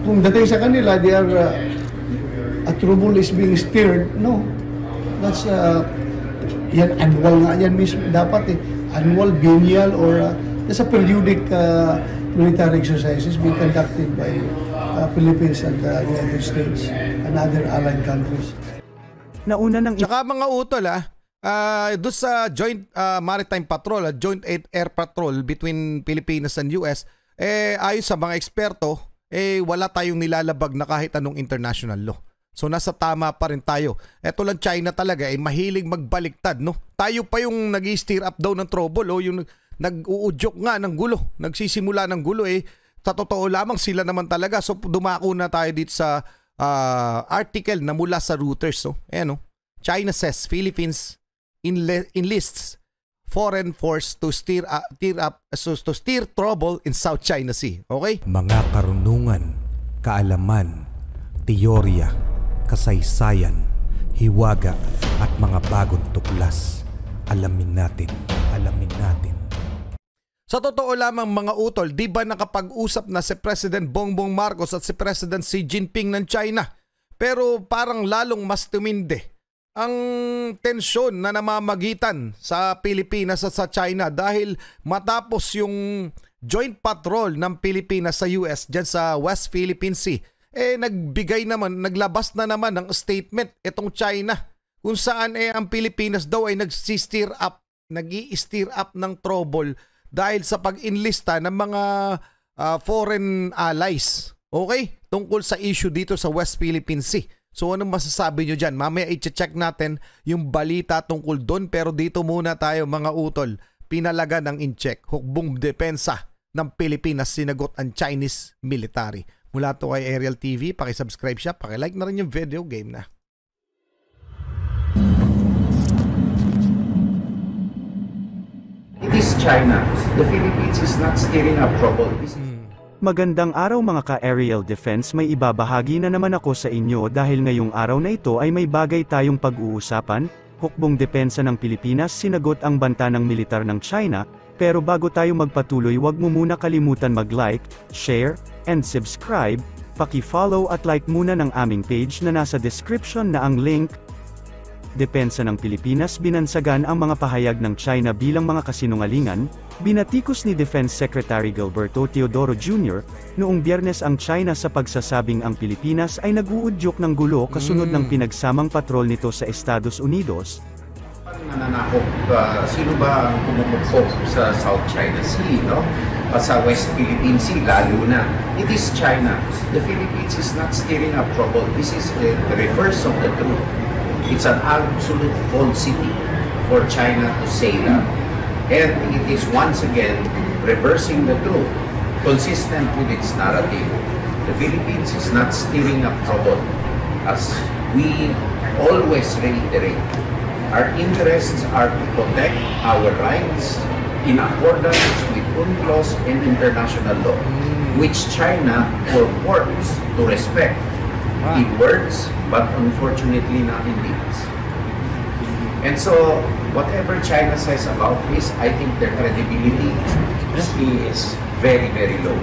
kung dating sa kanila, they are, a trouble is being stirred, no. That's, yan, annual nga yan mismo, dapat annual, biennial, or there's a periodic military exercises being conducted by Philippines and the United States and other allied countries. Nauna ng Tsaka mga utol doon sa Joint Maritime Patrol, Joint Air Patrol between Pilipinas and US, ayon sa mga eksperto, wala tayong nilalabag na kahit anong international law. So nasa tama pa rin tayo. Eto lang, China talaga mahilig magbaliktad, no? Tayo pa yung nag-steer up daw ng trouble, yung nag-uudyok nga ng gulo, nagsisimula ng gulo, sa totoo lamang sila naman talaga. So dumako na tayo dito sa article na mula sa Reuters, no? No? China says Philippines enlists foreign force to steer trouble in South China Sea. Okay? Mga karunungan, kaalaman, teorya, kasaysayan, hiwaga at mga bagong tuklas. Alamin natin. Sa totoo lamang mga utol, di ba nakapag-usap na si President Bongbong Marcos at si President Xi Jinping ng China? Pero parang lalong mas tumindi ang tensyon na namamagitan sa Pilipinas at sa China dahil matapos yung joint patrol ng Pilipinas sa US dyan sa West Philippine Sea, naglabas na naman ng statement itong China kung saan ang Pilipinas daw ay nag-steer up ng trouble dahil sa pag-inlista ng mga foreign allies. Okay? Tungkol sa issue dito sa West Philippine Sea. So anong masasabi nyo dyan? Mamaya i-check natin yung balita tungkol doon, pero dito muna tayo mga utol. Pinalaga ng in-check, hukbong depensa ng Pilipinas sinagot ang Chinese military. Mula to kay Aerial TV, pakisubscribe siya, pakilike na rin yung video, game na. It is China. The Philippines is not stirring up trouble. Magandang araw mga ka-aerial defense, may ibabahagi na naman ako sa inyo dahil ngayong araw na ito ay may bagay tayong pag-uusapan. Hukbong depensa ng Pilipinas sinagot ang banta ng militar ng China, pero bago tayo magpatuloy, wag mo muna kalimutan mag-like, share, and subscribe. Paki-follow at like muna ng aming page na nasa description na ang link. Depensa ng Pilipinas binansagan ang mga pahayag ng China bilang mga kasinungalingan. Binatikos ni Defense Secretary Gilberto Teodoro Jr. noong Biyernes ang China sa pagsasabing ang Pilipinas ay nag-uudyok ng gulo kasunod ng pinagsamang patrol nito sa Estados Unidos. Nananakop, sino ba ang pumupukpok sa South China Sea, no? Sa West Philippine Sea, lalo na. It is China. The Philippines is not stirring up trouble. This is the reverse of the truth. It's an absolute falsity for China to say that. And it is once again reversing the truth, consistent with its narrative. The Philippines is not stirring up trouble. As we always reiterate, our interests are to protect our rights in accordance with UNCLOS and international law, which China purports to respect in words, but unfortunately not in deeds. And so, whatever China says about this, I think their credibility is very, very low.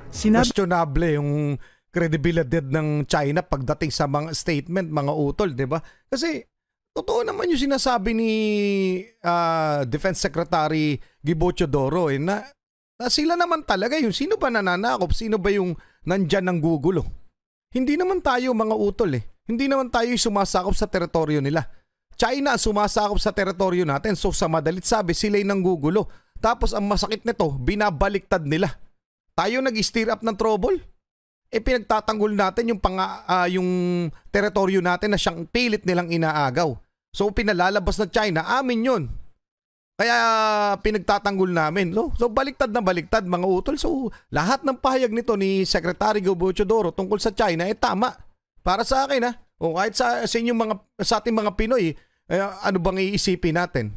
Questionable yung credibility ng China pagdating sa mga statement, mga utol, di ba? Kasi, totoo naman yung sinasabi ni Defense Secretary Gibocho Doro na sila naman talaga yung sino ba nananakop, sino ba yung nandyan ng gugulo. Hindi naman tayo mga utol Hindi naman tayo sumasakop sa teritoryo nila. China ang sumasakop sa teritoryo natin. So sa madalit sabi, sila'y nanggugulo. Tapos ang masakit nito, binabaliktad nila. Tayo nag-steer up ng trouble. Pinagtatanggol natin yung teritoryo natin na siyang pilit nilang inaagaw. So pinalalabas na China, amin yun. Kaya pinagtatanggol namin. So baliktad na baliktad mga utol. So lahat ng pahayag nito ni Secretary Gibocho Doro tungkol sa China tama. Para sa akin o kahit sa ating mga Pinoy, ano bang iisipin natin?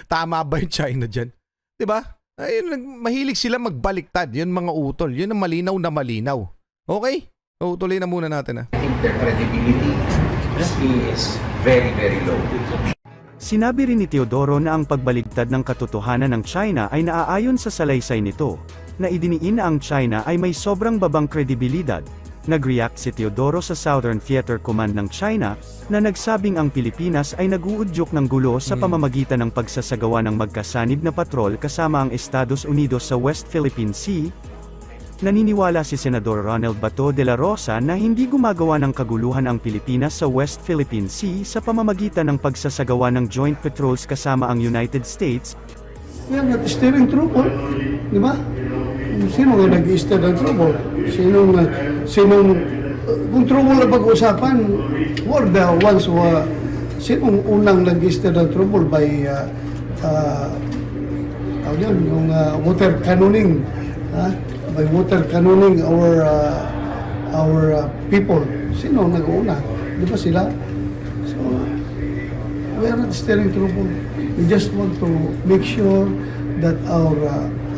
Tama ba yung China dyan? Diba? Mahilig sila magbaliktad. Yun mga utol. Yun ang malinaw na malinaw. Okay? Tuloy na muna natin I think their credibility is very, very low. Sinabi rin ni Teodoro na ang pagbaligtad ng katotohanan ng China ay naaayon sa salaysay nito. na idiniin na ang China ay may sobrang babang kredibilidad. Nag-react si Teodoro sa Southern Theater Command ng China, na nagsabing ang Pilipinas ay nag-uudyok ng gulo sa pamamagitan ng pagsasagawa ng magkasanib na patrol kasama ang Estados Unidos sa West Philippine Sea. Naniniwala si Senador Ronald Bato de la Rosa na hindi gumagawa ng kaguluhan ang Pilipinas sa West Philippine Sea sa pamamagitan ng pagsasagawa ng joint patrols kasama ang United States. We are not steering trouble, di ba? Sino nga nag-steer ng trouble? Kung trouble na pag-usapan, were the ones who, sinong unang nag-steer ng trouble by, yung water cannoning, by water cannoning our people. Sino nag-una? Di ba sila? So, we are not steering trouble. We just want to make sure that our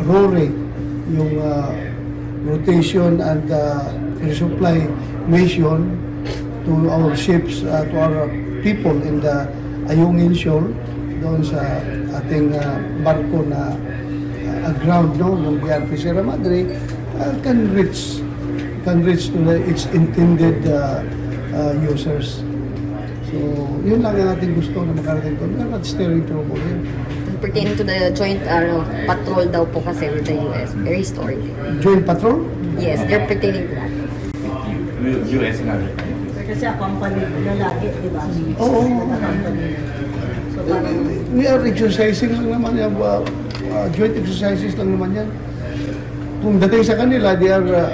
roll rate, yung rotation and resupply mission to our ships, to our people in the Ayungin Shoal, doon sa ating barko na aground, no, yung BRP Sierra Madre, can reach to its intended users. So, yun lang ang ating gusto na makarating doon. We are not steering trouble here. Pertaining to the joint patrol daw po kasi with the US. Very story. Joint patrol? Yes, they're pertaining to that. US nga. Kasi company na lagi, di ba? Oo. So, parang... We are exercising lang naman yan. Joint exercises lang naman yan. Kung dating sa kanila, they are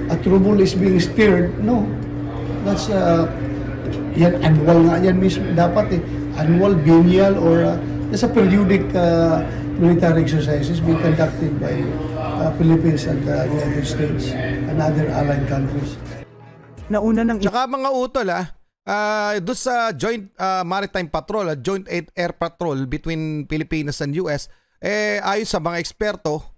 a trouble is being steered. No. That's yan, annual nga yan mismo. Dapat annual, biennial, or there's a periodic military exercises being conducted by Philippines and the United States and other allied countries. Nauna ng Tsaka mga utol doon sa Joint Maritime Patrol at Joint Air Patrol between Pilipinas and US, ayon sa mga eksperto,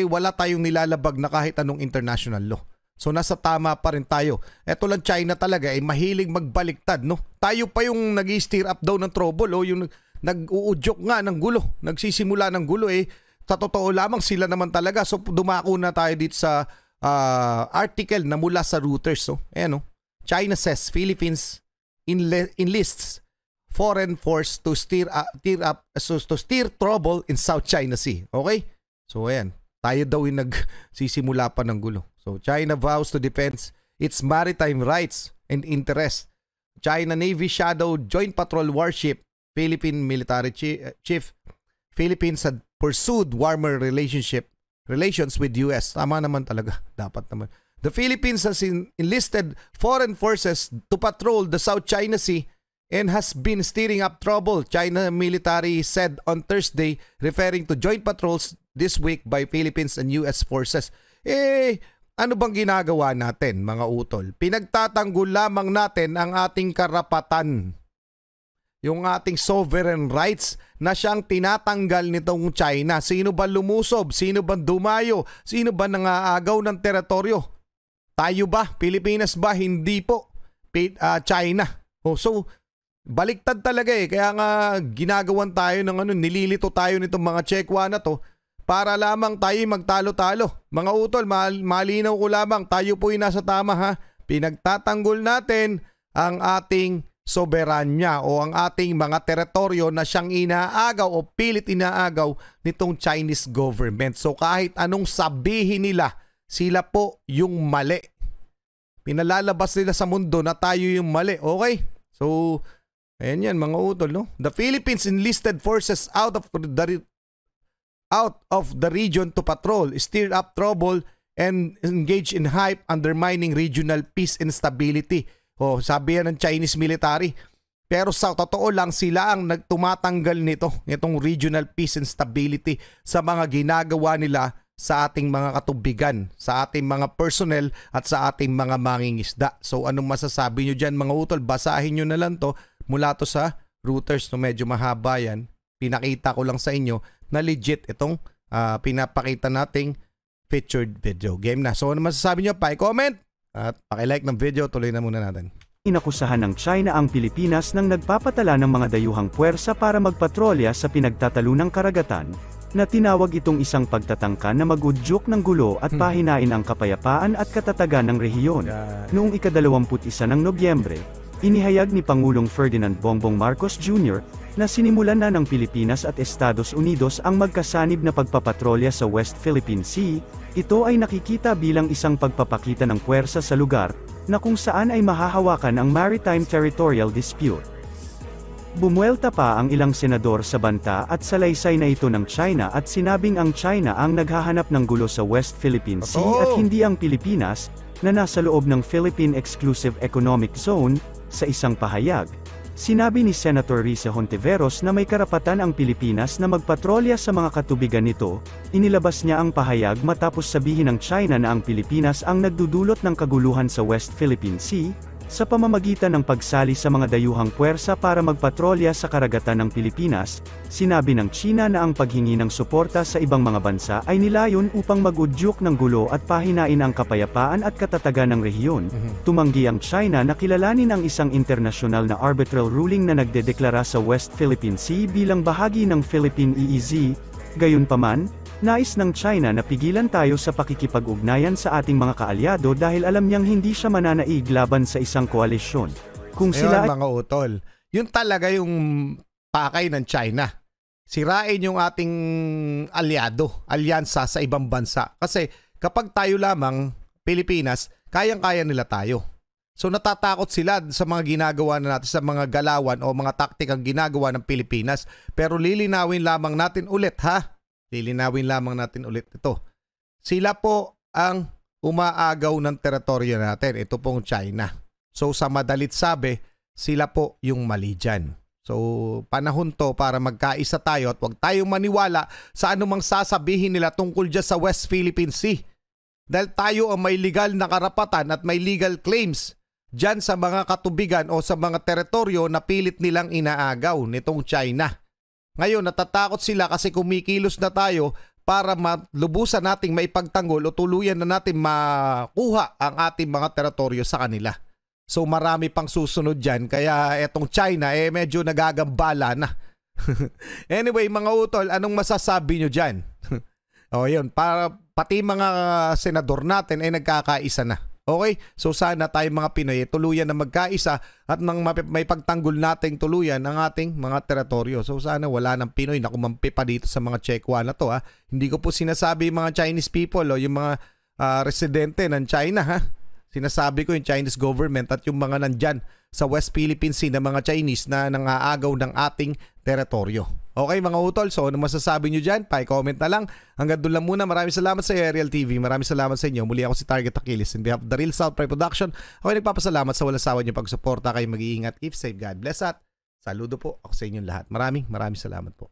wala tayong nilalabag na kahit anong international law. So nasa tama pa rin tayo. Eto lang China talaga, mahilig magbaliktad, no? Tayo pa yung nag-steer up daw ng trouble, yung nag-uudyok nga ng gulo, nagsisimula ng gulo, sa totoo lamang sila naman talaga. So dumako na tayo dito sa article na mula sa Reuters. So, China says Philippines enlists foreign force to steer trouble in South China Sea. Okay? So ayan, tayo daw yung nagsisimula pa ng gulo. So China vows to defend its maritime rights and interests. China Navy Shadow Joint Patrol Warship, Philippine Military Chief, Philippines had pursued warmer relations with US. Tama naman talaga. Dapat naman. The Philippines has enlisted foreign forces to patrol the South China Sea and has been steering up trouble, China military said on Thursday, referring to joint patrols this week by Philippines and US forces. Ano bang ginagawa natin, mga utol? Pinagtatanggol lamang natin ang ating karapatan. Yung ating sovereign rights na siyang tinatanggal nitong China. Sino ba lumusob? Sino ba dumayo? Sino ba nangaagaw ng teritoryo? Tayo ba? Pilipinas ba? Hindi po. China. So, baliktad talaga Kaya nga ginagawan tayo ng nililito tayo nitong mga Chekwa na to para lamang tayo magtalo-talo. Mga utol, malinaw ko lamang, tayo po yung nasa tama Pinagtatanggol natin ang ating soberanya o ang ating mga teritoryo na siyang inaagaw o pilit inaagaw nitong Chinese government. So kahit anong sabihin nila, sila po yung mali. Pinalalabas nila sa mundo na tayo yung mali. Okay? So, ayan yan mga utol, no? The Philippines enlisted forces out of the region to patrol, stir up trouble, and engage in hype undermining regional peace and stability. Sabi yan ng Chinese military. Pero sa totoo lang, sila ang nagtumatanggal itong regional peace and stability sa mga ginagawa nila sa ating mga katubigan, sa ating mga personnel at sa ating mga mangingisda. So anong masasabi nyo dyan mga utol? Basahin nyo na lang to mula to sa Reuters, medyo mahaba yan. Pinakita ko lang sa inyo na legit itong pinapakita nating featured video. Game na. So ano masasabi nyo? Pa-comment at paki-like ng video. Tuloy na muna natin. Inakusahan ng China ang Pilipinas ng nagpapatala ng mga dayuhang puwersa para magpatrolya sa pinagtatalunang karagatan. na tinawag itong isang pagtatangka na mag-udyok ng gulo at pahinain ang kapayapaan at katatagan ng rehiyon. Noong ika-21 ng Nobyembre, inihayag ni Pangulong Ferdinand Bongbong Marcos Jr. na sinimulan na ng Pilipinas at Estados Unidos ang magkasanib na pagpapatrolya sa West Philippine Sea. Ito ay nakikita bilang isang pagpapakita ng puwersa sa lugar, na kung saan ay mahahawakan ang maritime territorial dispute. Bumuelta pa ang ilang senador sa banta at salaysay na ito ng China at sinabing ang China ang naghahanap ng gulo sa West Philippine Sea at hindi ang Pilipinas, na nasa loob ng Philippine Exclusive Economic Zone. Sa isang pahayag, sinabi ni Senator Risa Hontiveros na may karapatan ang Pilipinas na magpatrolya sa mga katubigan nito. Inilabas niya ang pahayag matapos sabihin ng China na ang Pilipinas ang nagdudulot ng kaguluhan sa West Philippine Sea, sa pamamagitan ng pagsali sa mga dayuhang puwersa para magpatrolya sa karagatan ng Pilipinas. Sinabi ng China na ang paghingi ng suporta sa ibang mga bansa ay nilayon upang mag-udyok ng gulo at pahinain ang kapayapaan at katatagan ng rehiyon. Tumanggi ang China na kilalanin ang isang internasyonal na arbitral ruling na nagdedeklara sa West Philippine Sea bilang bahagi ng Philippine EEZ. Gayunpaman, nais ng China na pigilan tayo sa pakikipag-ugnayan sa ating mga kaalyado dahil alam niyang hindi siya mananaig laban sa isang koalisyon. Kung sila mga utol, yun talaga yung pakay ng China. Sirain yung ating alyansa sa ibang bansa. Kasi kapag tayo lamang, Pilipinas, kayang-kaya nila tayo. So natatakot sila sa mga ginagawa na natin, sa mga galawan o mga taktikang ginagawa ng Pilipinas. Pero lilinawin lamang natin ulit ito. Sila po ang umaagaw ng teritoryo natin. Ito pong China. So sa madalit sabi, sila po yung mali dyan. So panahon to para magkaisa tayo at huwag tayong maniwala sa anumang sasabihin nila tungkol dyan sa West Philippine Sea. Dahil tayo ang may legal na karapatan at may legal claims dyan sa mga katubigan o sa mga teritoryo na pilit nilang inaagaw nitong China. Ngayon, natatakot sila kasi kumikilos na tayo para lubusan nating maipagtanggol o tuluyan na natin makuha ang ating mga teritoryo sa kanila. So marami pang susunod dyan, kaya etong China medyo nagagambala na. Anyway mga utol, anong masasabi nyo dyan? O yun, para pati mga senador natin ay nagkakaisa na. Okay? So sana tayong mga Pinoy tuluyan na magkaisa at nang may pagtanggol nating tuluyan ang ating mga teritoryo. So sana wala ng Pinoy na kumampi pa dito sa mga Chekwa na to. Hindi ko po sinasabi yung mga Chinese people o yung mga residente ng China. Sinasabi ko yung Chinese government at yung mga nandyan sa West Philippine Sea na mga Chinese na nangaagaw ng ating teritoryo. Okay mga utol, so ano masasabi nyo dyan? Pa-comment na lang. Hanggang doon lang muna. Maraming salamat sa Aerial TV. Maraming salamat sa inyo. Muli ako si Target Achilles. In behalf of the Real South Pride Production, ako ay nagpapasalamat sa walang sawa nyo pagsuporta. Kayo mag-iingat. Keep safe. God bless at saludo po ako sa inyong lahat. Maraming salamat po.